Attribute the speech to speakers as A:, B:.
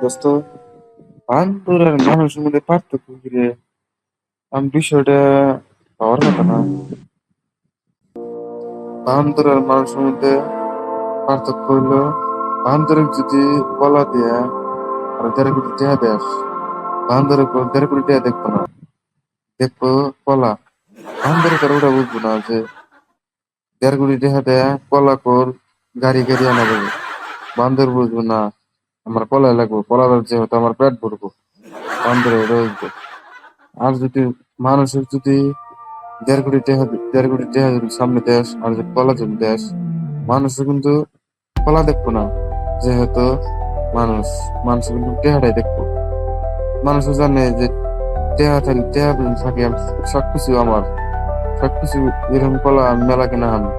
A: দোস্ত, বান্দর আর মানুষের মধ্যে পার্থক্য কি রে? আমি বিষয়টা পাওয়ার কথা না। বান্দর আর মানুষের মধ্যে পার্থক্য হইলো, বান্দরের যদি কলা দিয়া আর 1.5 কোটি টাকা দেস, বান্দরের 1.5 কোটি টাকা দেখবো না, দেখবো কলা। বান্দরে তার ওটা বুঝবো না যে 1.5 কোটি টাকা দেয়া কলা কর, গাড়ি গাড়ি আনা যাবে। বান্দর বুঝবো না, আমার কলাই লাগবো, কলা যে হয়তো আমার পেট ভরবো। বান্দরে এটা বুঝবো। আর যদি মানুষের যদি 1.5 কোটি টাকা, 1.5 কোটি টাকা যদি সামনে দেশ আর যদি কলা যদি দেশ, মানুষও কিন্তু কলা দেখবো না, যেহেতু মানুষ, মানুষ কিন্তু টেহাটাই দেখবো। মানুষও জানে যে টেহা থাকলে, টেহা যদি থাকে সবকিছু আমার, সবকিছু এরকম কলা আমি মেলা কিনা আনবো।